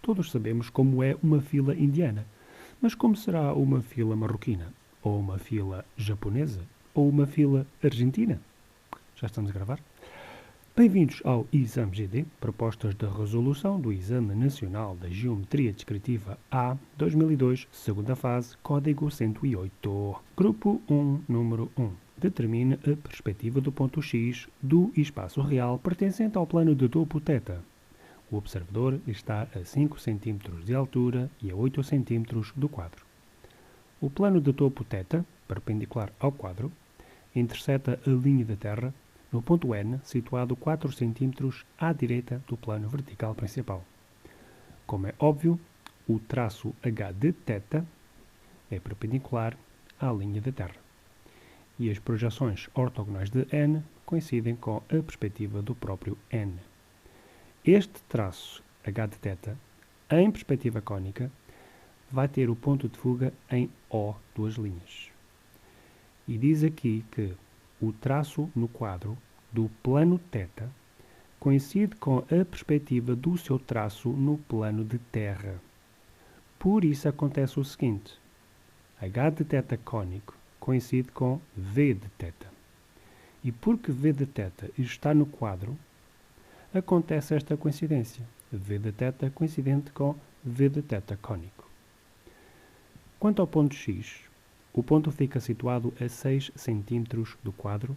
Todos sabemos como é uma fila indiana, mas como será uma fila marroquina? Ou uma fila japonesa? Ou uma fila argentina? Já estamos a gravar? Bem-vindos ao Exame GD, propostas de resolução do Exame Nacional da Geometria Descritiva A 2002, segunda fase, código 108. Grupo 1, número 1. Determine a perspectiva do ponto X do espaço real pertencente ao plano de topo θ. O observador está a 5 cm de altura e a 8 cm do quadro. O plano de topo θ, perpendicular ao quadro, interseta a linha da Terra no ponto N, situado 4 cm à direita do plano vertical principal. Como é óbvio, o traço H de θ é perpendicular à linha da Terra. E as projeções ortogonais de N coincidem com a perspectiva do próprio N. Este traço H de θ, em perspectiva cônica, vai ter o ponto de fuga em O, duas linhas. E diz aqui que o traço no quadro do plano θ coincide com a perspectiva do seu traço no plano de terra. Por isso acontece o seguinte: H de θ cônico coincide com V de θ. E porque V de θ está no quadro, acontece esta coincidência. V de θ coincidente com V de θ cônico. Quanto ao ponto X, o ponto fica situado a 6 cm do quadro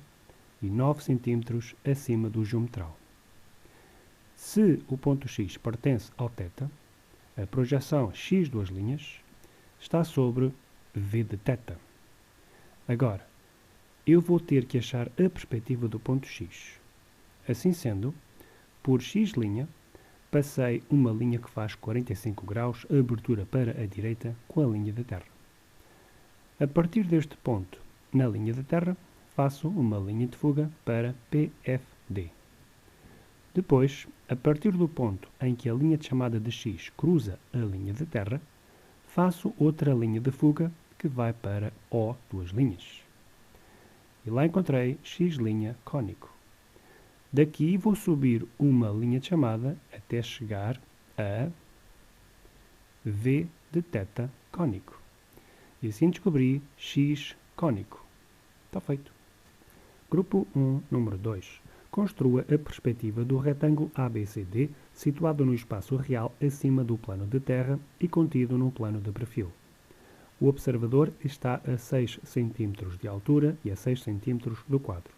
e 9 cm acima do geometral. Se o ponto X pertence ao θ, a projeção X duas linhas está sobre V de θ. Agora, eu vou ter que achar a perspectiva do ponto X. Assim sendo, por X', passei uma linha que faz 45 graus, abertura para a direita com a linha da Terra. A partir deste ponto, na linha da Terra, faço uma linha de fuga para PFD. Depois, a partir do ponto em que a linha de chamada de X cruza a linha da Terra, faço outra linha de fuga que vai para O, duas linhas. E lá encontrei X' cônico. Daqui vou subir uma linha de chamada até chegar a V de θ cônico. E assim descobri X cônico. Está feito. Grupo 1, número 2. Construa a perspectiva do retângulo ABCD situado no espaço real acima do plano de terra e contido num plano de perfil. O observador está a 6 cm de altura e a 6 cm do quadro.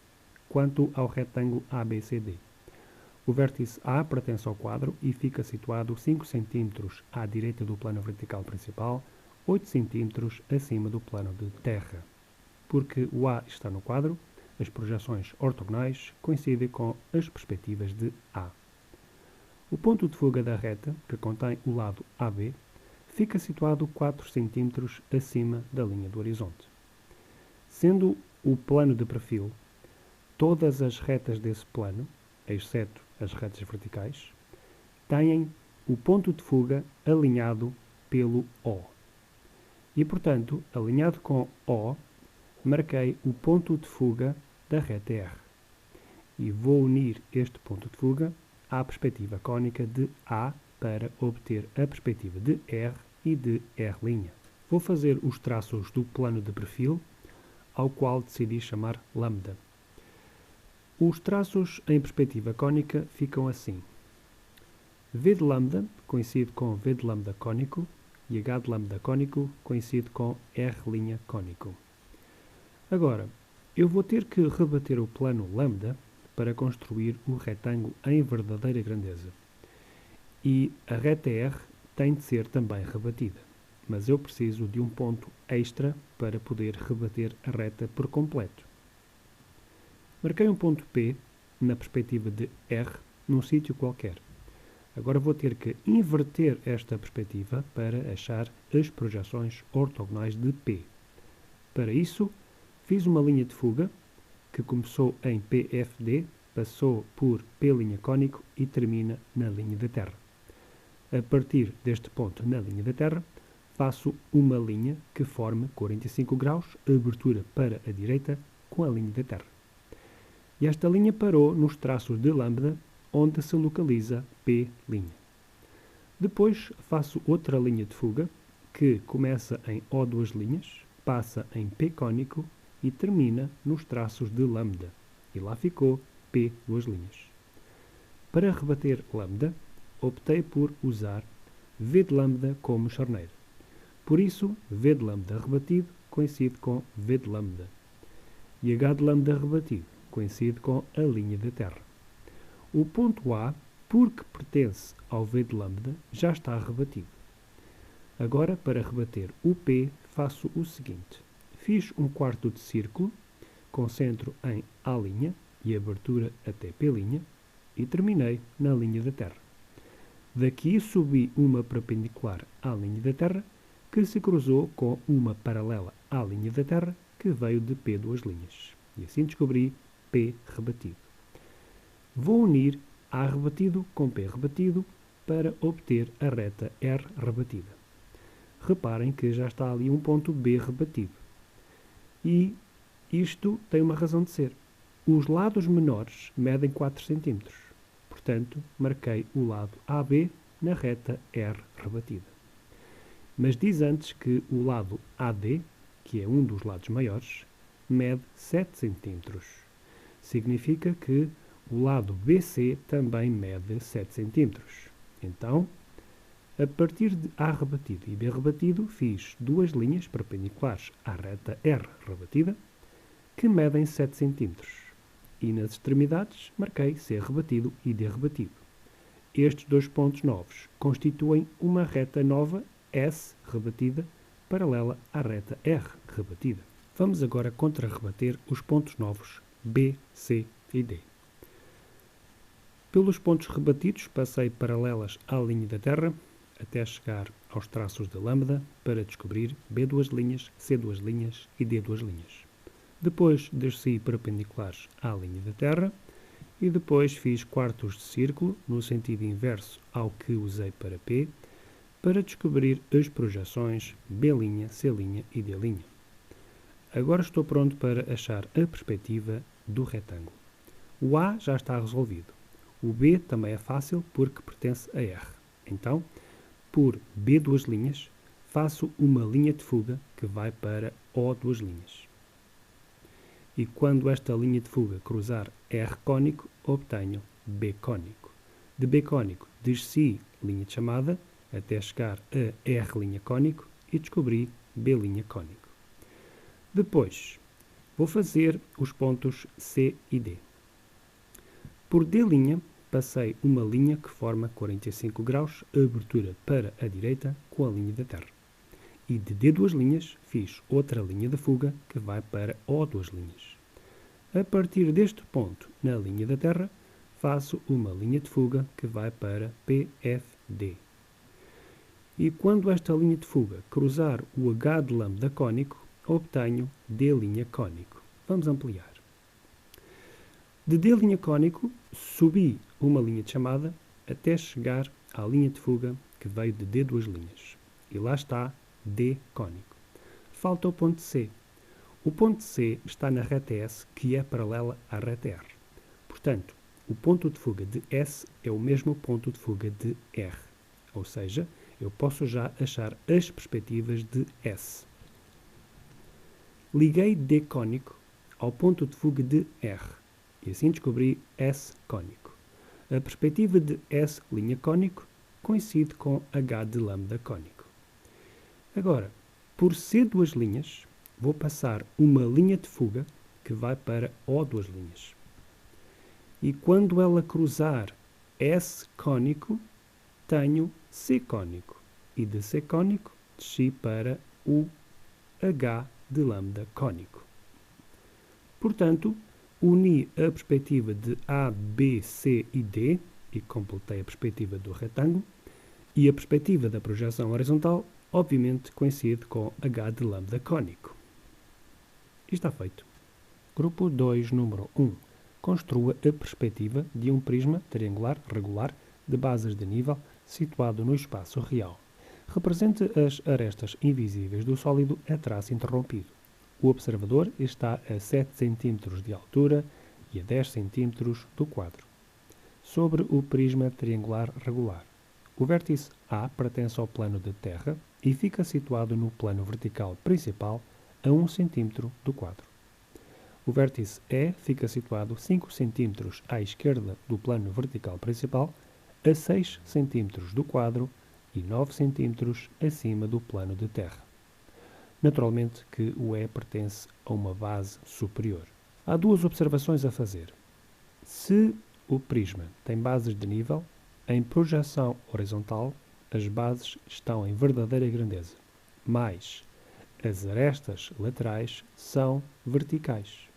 Quanto ao retângulo ABCD, o vértice A pertence ao quadro e fica situado 5 cm à direita do plano vertical principal, 8 cm acima do plano de terra. Porque o A está no quadro, as projeções ortogonais coincidem com as perspectivas de A. O ponto de fuga da reta, que contém o lado AB, fica situado 4 cm acima da linha do horizonte. Sendo o plano de perfil, todas as retas desse plano, exceto as retas verticais, têm o ponto de fuga alinhado pelo O. E, portanto, alinhado com O, marquei o ponto de fuga da reta R. E vou unir este ponto de fuga à perspectiva cônica de A para obter a perspectiva de R e de R'. Vou fazer os traços do plano de perfil, ao qual decidi chamar lambda. Os traços em perspectiva cônica ficam assim. V de lambda coincide com V de lambda cônico e H de lambda cônico coincide com R' cônico. Agora, eu vou ter que rebater o plano lambda para construir o retângulo em verdadeira grandeza. E a reta R tem de ser também rebatida, mas eu preciso de um ponto extra para poder rebater a reta por completo. Marquei um ponto P na perspectiva de R num sítio qualquer. Agora vou ter que inverter esta perspectiva para achar as projeções ortogonais de P. Para isso, fiz uma linha de fuga que começou em PFD, passou por P' cônico e termina na linha da Terra. A partir deste ponto na linha da Terra, faço uma linha que forme 45 graus, abertura para a direita com a linha da Terra. E esta linha parou nos traços de lambda, onde se localiza P'. Depois faço outra linha de fuga, que começa em O duas linhas, passa em P cônico e termina nos traços de lambda. E lá ficou P duas linhas. Para rebater lambda, optei por usar V de lambda como charneira. Por isso, V de lambda rebatido coincide com V de lambda. E H de lambda rebatido coincide com a linha da Terra. O ponto A, porque pertence ao V de lambda, já está rebatido. Agora, para rebater o P, faço o seguinte. Fiz um quarto de círculo, concentro em A' e abertura até P' e terminei na linha da Terra. Daqui subi uma perpendicular à linha da Terra, que se cruzou com uma paralela à linha da Terra, que veio de P duas linhas. E assim descobri P rebatido. Vou unir A rebatido com P rebatido para obter a reta R rebatida. Reparem que já está ali um ponto B rebatido. E isto tem uma razão de ser. Os lados menores medem 4 cm. Portanto, marquei o lado AB na reta R rebatida. Mas diz antes que o lado AD, que é um dos lados maiores, mede 7 cm. Significa que o lado BC também mede 7 cm. Então, a partir de A rebatido e B rebatido, fiz duas linhas perpendiculares à reta R rebatida, que medem 7 cm. E nas extremidades marquei C rebatido e D rebatido. Estes dois pontos novos constituem uma reta nova S rebatida, paralela à reta R rebatida. Vamos agora contra-rebater os pontos novos B, C e D. Pelos pontos rebatidos, passei paralelas à linha da Terra, até chegar aos traços de lambda, para descobrir B duas linhas, C duas linhas e D duas linhas. Depois desci perpendiculares à linha da Terra e depois fiz quartos de círculo, no sentido inverso ao que usei para P, para descobrir as projeções B', C' e D'. Agora estou pronto para achar a perspectiva do retângulo. O A já está resolvido. O B também é fácil porque pertence a R. Então, por B duas linhas, faço uma linha de fuga que vai para O duas linhas. E quando esta linha de fuga cruzar R cônico, obtenho B cônico. De B cônico, desci linha de chamada até chegar a R' cônico e descobri B' cônico. Depois, vou fazer os pontos C e D. Por D', passei uma linha que forma 45 graus, abertura para a direita com a linha da Terra. E de D duas linhas, fiz outra linha de fuga que vai para O duas linhas. A partir deste ponto, na linha da Terra, faço uma linha de fuga que vai para PFD. E quando esta linha de fuga cruzar o H de lambda cônico, obtenho D' cônico. Vamos ampliar. De D' cônico, subi uma linha de chamada até chegar à linha de fuga que veio de D duas linhas. E lá está D cônico. Falta o ponto C. O ponto C está na reta S, que é paralela à reta R. Portanto, o ponto de fuga de S é o mesmo ponto de fuga de R. Ou seja, eu posso já achar as perspectivas de S. Liguei D cônico ao ponto de fuga de R e assim descobri S cônico. A perspectiva de S' cônico coincide com H de lambda cônico. Agora, por C duas linhas, vou passar uma linha de fuga que vai para O duas linhas. E quando ela cruzar S cônico, tenho C cônico. E de C cônico, desci para o H de lambda cônico. Portanto, uni a perspectiva de A, B, C e D e completei a perspectiva do retângulo, e a perspectiva da projeção horizontal, obviamente, coincide com H de lambda cônico. E está feito. Grupo 2, número 1. Construa a perspectiva de um prisma triangular regular de bases de nível situado no espaço real. Represente as arestas invisíveis do sólido a traço interrompido. O observador está a 7 cm de altura e a 10 cm do quadro. Sobre o prisma triangular regular. O vértice A pertence ao plano de terra e fica situado no plano vertical principal a 1 cm do quadro. O vértice E fica situado 5 cm à esquerda do plano vertical principal, a 6 cm do quadro e 9 cm acima do plano de terra. Naturalmente que o E pertence a uma base superior. Há duas observações a fazer. Se o prisma tem bases de nível, em projeção horizontal, as bases estão em verdadeira grandeza, mas as arestas laterais são verticais.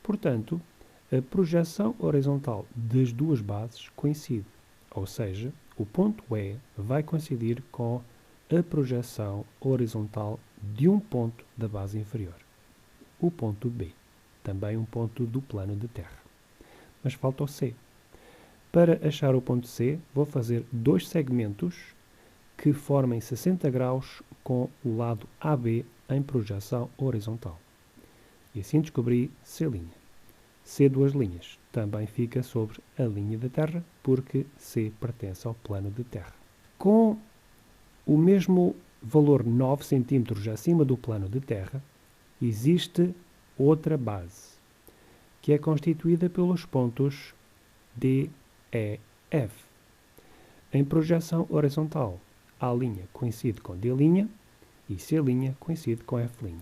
Portanto, a projeção horizontal das duas bases coincide, ou seja, o ponto E vai coincidir com a projeção horizontal de um ponto da base inferior, o ponto B, também um ponto do plano de terra. Mas falta o C. Para achar o ponto C, vou fazer dois segmentos que formem 60 graus com o lado AB em projeção horizontal. E assim descobri C'. C duas linhas também fica sobre a linha da Terra, porque C pertence ao plano de terra. Com o mesmo valor 9 cm acima do plano de terra, existe outra base, que é constituída pelos pontos D, E, F. Em projeção horizontal, A' coincide com D' e C' coincide com F'.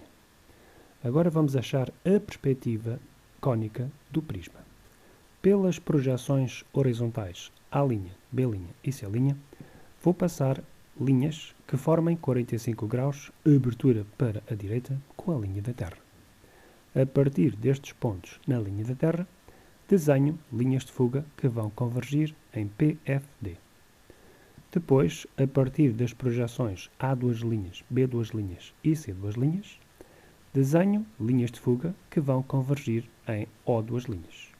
Agora vamos achar a perspectiva cônica do prisma. Pelas projeções horizontais A', B' e C', vou passar linhas que formem 45 graus, abertura para a direita com a linha da Terra. A partir destes pontos na linha da Terra, desenho linhas de fuga que vão convergir em PFD. Depois, a partir das projeções A duas linhas, B duas linhas e C duas linhas, desenho linhas de fuga que vão convergir em O duas linhas.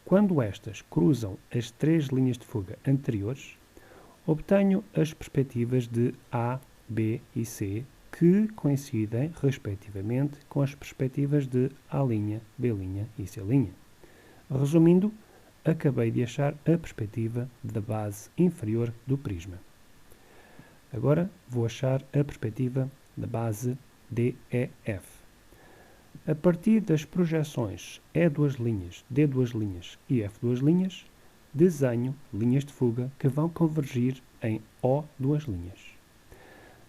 Quando estas cruzam as três linhas de fuga anteriores, obtenho as perspectivas de A, B e C que coincidem, respectivamente, com as perspectivas de A', B' e C'. Resumindo, acabei de achar a perspectiva da base inferior do prisma. Agora vou achar a perspectiva da base DEF. A partir das projeções E duas linhas, D duas linhas e F duas linhas, desenho linhas de fuga que vão convergir em O duas linhas.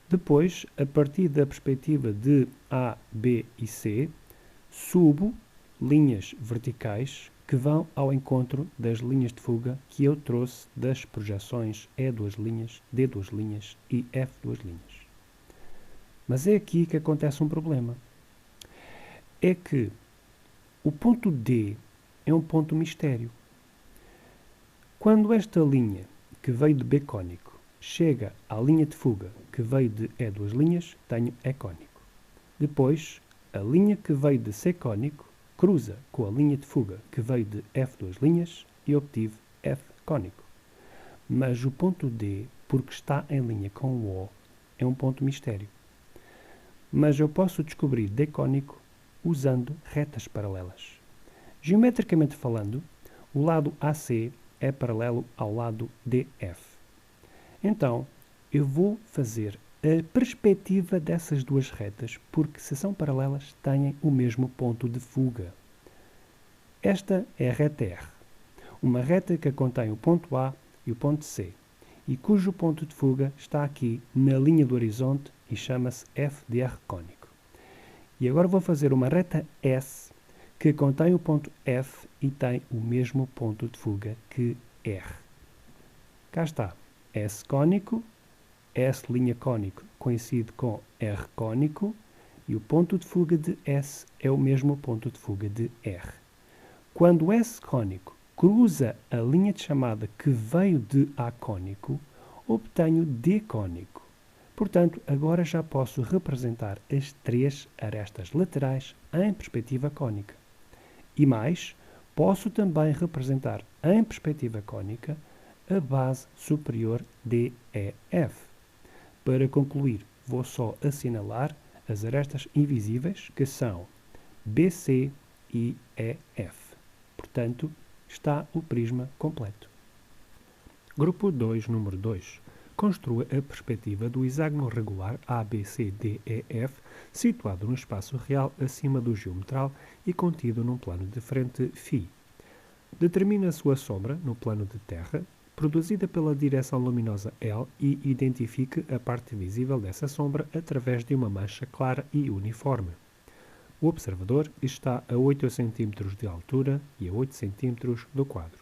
Depois, a partir da perspectiva de A, B e C, subo linhas verticais que vão ao encontro das linhas de fuga que eu trouxe das projeções E duas linhas, D duas linhas e F duas linhas. Mas é aqui que acontece um problema. É que o ponto D é um ponto mistério. Quando esta linha, que veio de B cônico, chega à linha de fuga que veio de E duas linhas, tenho E cônico. Depois, a linha que veio de C cônico cruza com a linha de fuga que veio de F duas linhas e obtive F cônico. Mas o ponto D, porque está em linha com o O, é um ponto mistério. Mas eu posso descobrir D cônico usando retas paralelas. Geometricamente falando, o lado AC é paralelo ao lado DF. Então, eu vou fazer a perspectiva dessas duas retas, porque se são paralelas, têm o mesmo ponto de fuga. Esta é a reta R, uma reta que contém o ponto A e o ponto C, e cujo ponto de fuga está aqui na linha do horizonte e chama-se F de R cônico. E agora vou fazer uma reta S que contém o ponto F e tem o mesmo ponto de fuga que R. Cá está, S cônico, S' cônico coincide com R cônico e o ponto de fuga de S é o mesmo ponto de fuga de R. Quando S cônico cruza a linha de chamada que veio de A cônico, obtenho D cônico. Portanto, agora já posso representar as três arestas laterais em perspectiva cônica. E mais, posso também representar em perspectiva cônica a base superior DEF. Para concluir, vou só assinalar as arestas invisíveis, que são BC e EF. Portanto, está o prisma completo. Grupo 2, número 2. construa a perspectiva do hexágono regular ABCDEF, situado no espaço real acima do geometral e contido num plano de frente φ. Determine a sua sombra no plano de terra, produzida pela direção luminosa L, e identifique a parte visível dessa sombra através de uma mancha clara e uniforme. O observador está a 8 cm de altura e a 8 cm do quadro.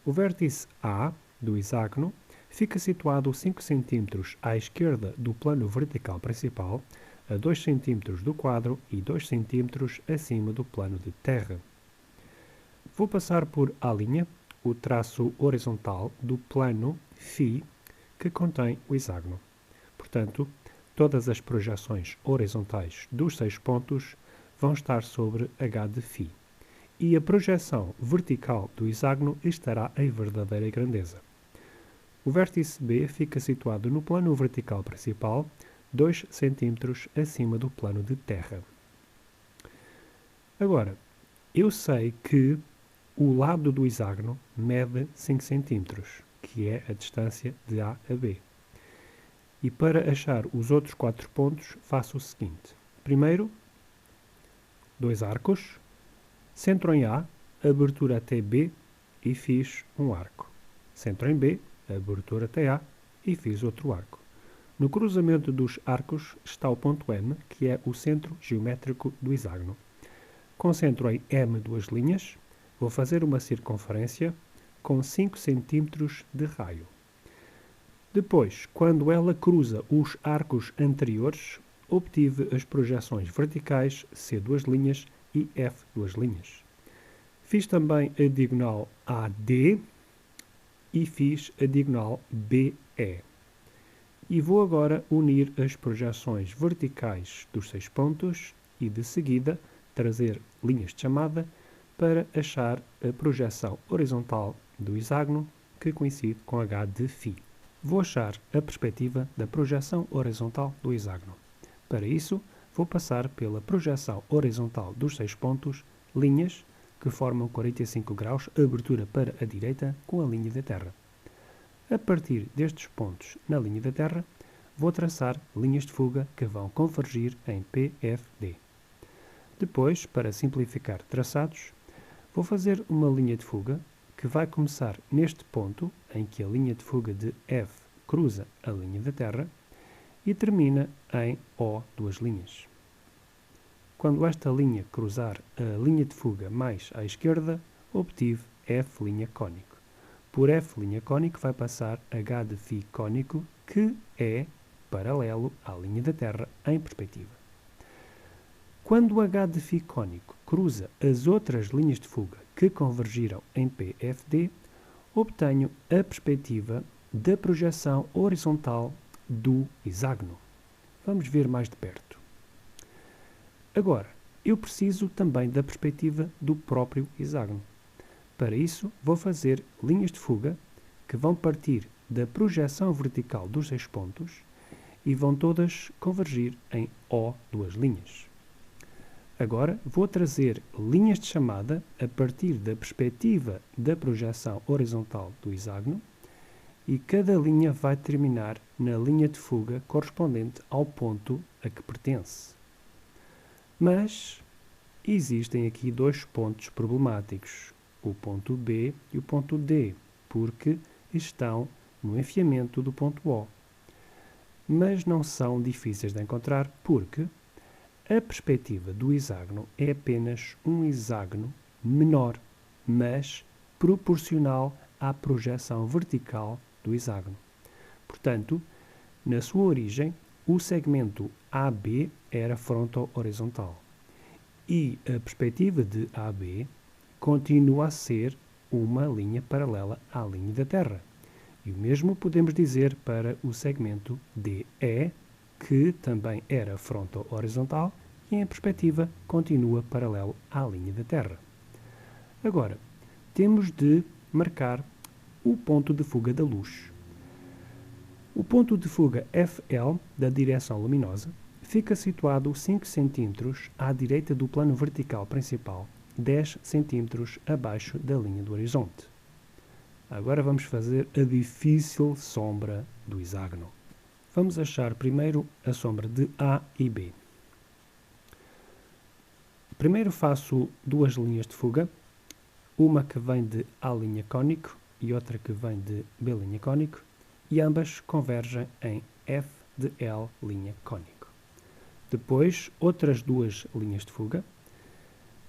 O vértice A do hexágono fica situado 5 cm à esquerda do plano vertical principal, a 2 cm do quadro e 2 cm acima do plano de terra. Vou passar por A', o traço horizontal do plano φ que contém o hexágono. Portanto, todas as projeções horizontais dos 6 pontos vão estar sobre H de φ. E a projeção vertical do hexágono estará em verdadeira grandeza. O vértice B fica situado no plano vertical principal, 2 cm acima do plano de terra. Agora, eu sei que o lado do hexágono mede 5 cm, que é a distância de A a B. E para achar os outros 4 pontos, faço o seguinte. Primeiro, 2 arcos, centro em A, abertura até B e fiz um arco. Centro em B, abertura até A e fiz outro arco. No cruzamento dos arcos está o ponto M, que é o centro geométrico do hexágono. Concentro em M duas linhas, vou fazer uma circunferência com 5 cm de raio. Depois, quando ela cruza os arcos anteriores, obtive as projeções verticais C duas linhas e F duas linhas. Fiz também a diagonal AD e fiz a diagonal BE. E vou agora unir as projeções verticais dos 6 pontos e, de seguida, trazer linhas de chamada para achar a projeção horizontal do hexágono que coincide com H de φ. Vou achar a perspectiva da projeção horizontal do hexágono. Para isso, vou passar pela projeção horizontal dos 6 pontos, linhas que formam 45 graus, abertura para a direita com a linha da Terra. A partir destes pontos na linha da Terra, vou traçar linhas de fuga que vão convergir em PFD. Depois, para simplificar traçados, vou fazer uma linha de fuga que vai começar neste ponto em que a linha de fuga de F cruza a linha da Terra e termina em O duas linhas. Quando esta linha cruzar a linha de fuga mais à esquerda, obtive F' cônico. Por F' cônico vai passar H de φ cônico, que é paralelo à linha da Terra em perspectiva. Quando o H de φ cônico cruza as outras linhas de fuga que convergiram em PFD, obtenho a perspectiva da projeção horizontal do hexágono. Vamos ver mais de perto. Agora, eu preciso também da perspectiva do próprio hexágono. Para isso, vou fazer linhas de fuga que vão partir da projeção vertical dos 6 pontos e vão todas convergir em O duas linhas. Agora, vou trazer linhas de chamada a partir da perspectiva da projeção horizontal do hexágono e cada linha vai terminar na linha de fuga correspondente ao ponto a que pertence. Mas existem aqui 2 pontos problemáticos, o ponto B e o ponto D, porque estão no enfiamento do ponto O. Mas não são difíceis de encontrar porque a perspectiva do hexágono é apenas um hexágono menor, mas proporcional à projeção vertical do hexágono. Portanto, na sua origem, o segmento AB era fronto-horizontal e a perspectiva de AB continua a ser uma linha paralela à linha da Terra. E o mesmo podemos dizer para o segmento DE, que também era fronto-horizontal e em perspectiva continua paralelo à linha da Terra. Agora, temos de marcar o ponto de fuga da luz. O ponto de fuga FL da direção luminosa fica situado 5 cm à direita do plano vertical principal, 10 cm abaixo da linha do horizonte. Agora vamos fazer a difícil sombra do hexágono. Vamos achar primeiro a sombra de A e B. Primeiro faço duas linhas de fuga, uma que vem de A' cônico e outra que vem de B' cônico, e ambas convergem em F de L' cônico. Depois, outras duas linhas de fuga,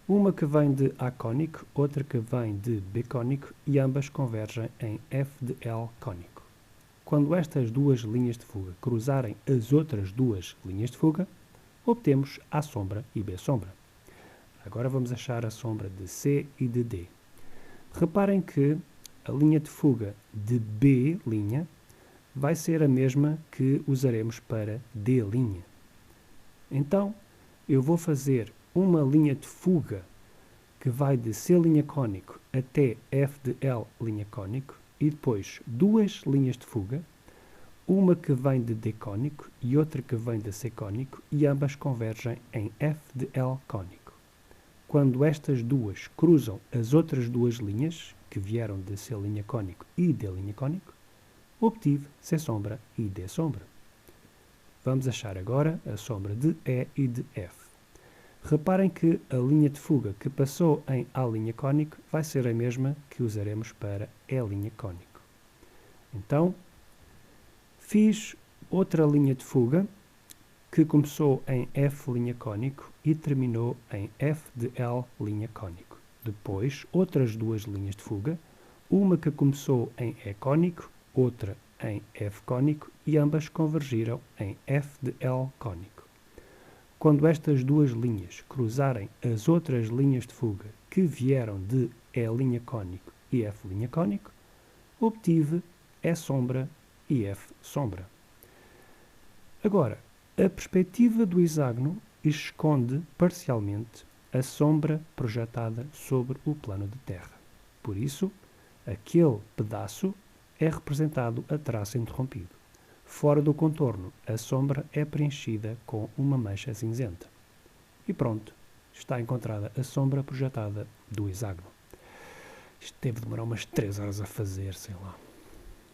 uma que vem de A cônico, outra que vem de B cônico, e ambas convergem em F de L cônico. Quando estas duas linhas de fuga cruzarem as outras duas linhas de fuga, obtemos A sombra e B sombra. Agora vamos achar a sombra de C e de D. Reparem que a linha de fuga de B' vai ser a mesma que usaremos para D'. Então, eu vou fazer uma linha de fuga que vai de C' cônico até F de L' cônico e depois duas linhas de fuga, uma que vem de D cônico e outra que vem de C cônico, e ambas convergem em F de L cônico. Quando estas duas cruzam as outras duas linhas, que vieram de C' cônico e D' cônico, obtive C sombra e D sombra. Vamos achar agora a sombra de E e de F. Reparem que a linha de fuga que passou em A' cônico vai ser a mesma que usaremos para E' cônico. Então, fiz outra linha de fuga que começou em F' cônico e terminou em F de L' cônico. Depois, outras duas linhas de fuga, uma que começou em E cônico, outra em F cônico, e ambas convergiram em F de L cônico. Quando estas duas linhas cruzarem as outras linhas de fuga que vieram de E' cônico e F' cônico, obtive E sombra e F sombra. Agora, a perspectiva do hexágono esconde parcialmente a sombra projetada sobre o plano de terra. Por isso, aquele pedaço é representado a traço interrompido. Fora do contorno, a sombra é preenchida com uma mancha cinzenta. E pronto, está encontrada a sombra projetada do hexágono. Isto deve demorar umas 3 horas a fazer, sei lá.